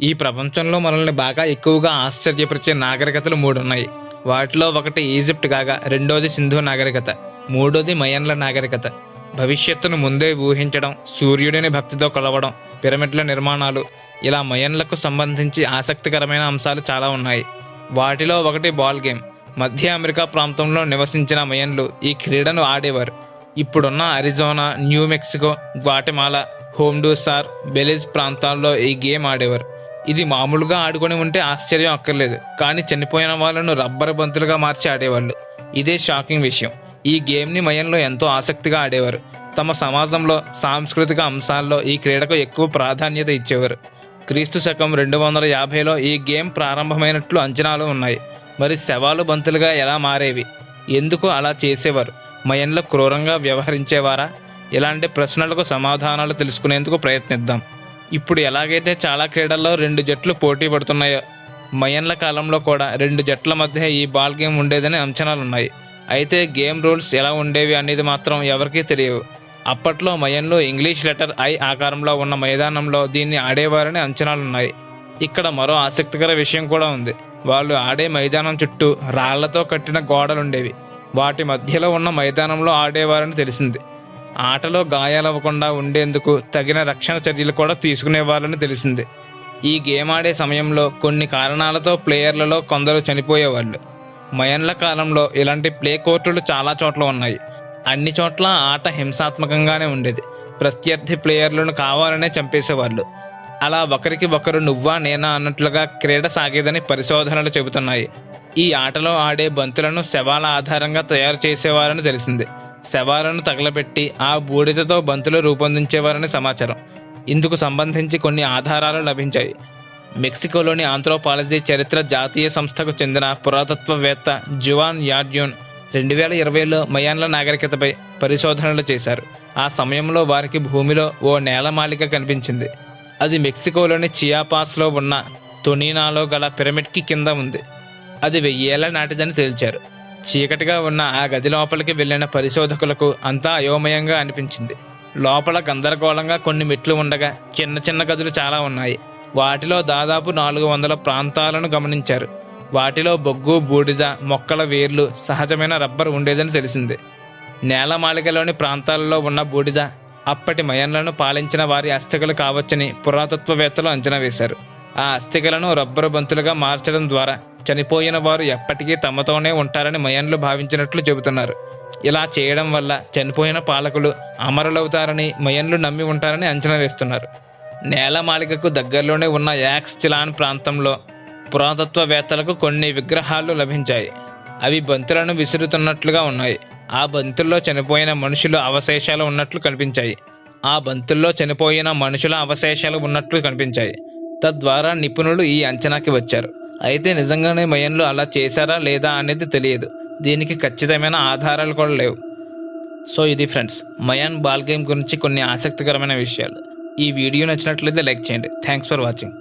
ఈ ప్రపంచంలో మనల్ని బాగా ఎక్కువగా ఆశ్చర్యపరిచే నాగరికతలు 3 ఉన్నాయి. వాటిలో ఒకటి ఈజిప్ట్ కాగా, రెండోది సింధు నాగరికత, మూడోది మయన్ల నాగరికత. భవిష్యత్తును ముందే ఊహించడం, సూర్యుడిని భక్తితో కొలవడం, పిరమిడ్ల నిర్మాణాలు, ఇలా మయన్లకు సంబంధించి ఆసక్తికరమైన అంశాలు చాలా ఉన్నాయి. వాటిలో ఒకటి బాల్ గేమ్. మధ్య అమెరికా ప్రాంతంలో నివసించిన మయన్లు ఈ క్రీడను ఆడేవారు. ఇప్పుడున్న Arizona, New Mexico, Guatemala, Honduras, Belize ప్రాంతాల్లో ఈ గేమ్ ఆడేవారు. ఇది మామూలుగా ఆడుకొని ఉంటే ఆశ్చర్యం అక్కర్లేదు, కానీ చనిపోయిన వాళ్ళను రబ్బరు బంతులుగా మార్చి ఆడేవాళ్ళు. ఇదే షాకింగ్ విషయం. ఈ గేమ్ని మయన్లో ఎంతో ఆసక్తిగా ఆడేవారు. తమ సమాజంలో సాంస్కృతిక అంశాల్లో ఈ క్రీడకు ఎక్కువ ప్రాధాన్యత ఇచ్చేవారు. క్రీస్తు శకం 250లో ఈ గేమ్ ప్రారంభమైనట్లు అంచనాలు ఉన్నాయి. మరి శవాలు బంతులుగా ఎలా మారేవి? ఎందుకు అలా చేసేవారు? మయన్లు క్రూరంగా వ్యవహరించేవారా? ఇలాంటి ప్రశ్నలకు సమాధానాలు తెలుసుకునేందుకు ప్రయత్నిద్దాం. ఇప్పుడు ఎలాగైతే చాలా క్రీడల్లో 2 జట్లు పోటీ పడుతున్నాయో, మయన్ల కాలంలో కూడా 2 జట్ల మధ్య ఈ బాల్ గేమ్ ఉండేదని అంచనాలున్నాయి. అయితే గేమ్ రూల్స్ ఎలా ఉండేవి అనేది మాత్రం ఎవరికీ తెలియవు. అప్పట్లో మయన్లు ఇంగ్లీష్ లెటర్ ఐ ఆకారంలో ఉన్న మైదానంలో దీన్ని ఆడేవారని అంచనాలున్నాయి. ఇక్కడ మరో ఆసక్తికర విషయం కూడా ఉంది. వాళ్ళు ఆడే మైదానం చుట్టూ రాళ్లతో కట్టిన గోడలుండేవి. వాటి మధ్యలో ఉన్న మైదానంలో ఆడేవారని తెలిసింది. ఆటలో గాయాలవ్వకుండా ఉండేందుకు తగిన రక్షణ చర్యలు కూడా తీసుకునేవారని తెలిసింది. ఈ గేమ్ ఆడే సమయంలో కొన్ని కారణాలతో ప్లేయర్లలో కొందరు చనిపోయేవాళ్ళు. మయన్ల కాలంలో ఇలాంటి ప్లే కోర్టులు చాలా చోట్ల ఉన్నాయి. అన్ని చోట్ల ఆట హింసాత్మకంగానే ఉండేది. ప్రత్యర్థి ప్లేయర్లను కావాలనే చంపేసేవాళ్ళు. అలా ఒకరికి ఒకరు నువ్వా నేనా అన్నట్లుగా క్రీడ సాగేదని పరిశోధనలు చెబుతున్నాయి. ఈ ఆటలో ఆడే బంతులను శవాల ఆధారంగా తయారు చేసేవారని తెలిసింది. శవాలను తగలబెట్టి ఆ బూడిదతో బంతులు రూపొందించేవారని సమాచారం. ఇందుకు సంబంధించి కొన్ని ఆధారాలు లభించాయి. మెక్సికోలోని ఆంథ్రోపాలజీ చరిత్ర జాతీయ సంస్థకు చెందిన పురాతత్వవేత్త జువాన్ యాడ్యూన్ 2020లో మయన్ల నాగరికతపై పరిశోధనలు చేశారు. ఆ సమయంలో వారికి భూమిలో ఓ నేలమాళిక కనిపించింది. అది మెక్సికోలోని చియాపాస్లో ఉన్న తొనీనాలో గల పిరమిడ్కి కింద ఉంది. అది 1000 ఏళ్ల నాటిదని తేల్చారు. చీకటిగా ఉన్న ఆ గది లోపలికి వెళ్ళిన పరిశోధకులకు అంతా అయోమయంగా అనిపించింది. లోపల గందరగోళంగా కొన్ని మెట్లు ఉండగా చిన్న చిన్న గదులు చాలా ఉన్నాయి. వాటిలో దాదాపు 400 ప్రాంతాలను గమనించారు. వాటిలో బొగ్గు, బూడిద, మొక్కల వేర్లు, సహజమైన రబ్బర్ ఉండేదని తెలిసింది. నేలమాళికలోని ప్రాంతాలలో ఉన్న బూడిద అప్పటి మయన్లను పాలించిన వారి అస్థికలు కావచ్చని పురాతత్వవేత్తలు అంచనా వేశారు. ఆ అస్థికలను రబ్బరు బంతులుగా మార్చడం ద్వారా చనిపోయిన వారు ఎప్పటికీ తమతోనే ఉంటారని మయన్లు భావించినట్లు చెబుతున్నారు. ఇలా చేయడం వల్ల చనిపోయిన పాలకులు అమరులవుతారని మయన్లు నమ్మి ఉంటారని అంచనా వేస్తున్నారు. నేలమాళికకు దగ్గరలోనే ఉన్న యాక్స్చిలాన్ ప్రాంతంలో పురాతత్వవేత్తలకు కొన్ని విగ్రహాలు లభించాయి. అవి బంతులను విసురుతున్నట్లుగా ఉన్నాయి. ఆ బంతుల్లో చనిపోయిన మనుషుల అవశేషాలు ఉన్నట్లు కనిపించాయి. తద్వారా నిపుణులు ఈ అంచనాకి వచ్చారు. అయితే నిజంగానే మయన్లు అలా చేశారా లేదా అనేది తెలియదు. దీనికి ఖచ్చితమైన ఆధారాలు కూడా లేవు. సో ఇది ఫ్రెండ్స్, మయన్ బాల్ గేమ్ గురించి కొన్ని ఆసక్తికరమైన విషయాలు. ఈ వీడియో నచ్చినట్లయితే లైక్ చేయండి. Thanks for watching.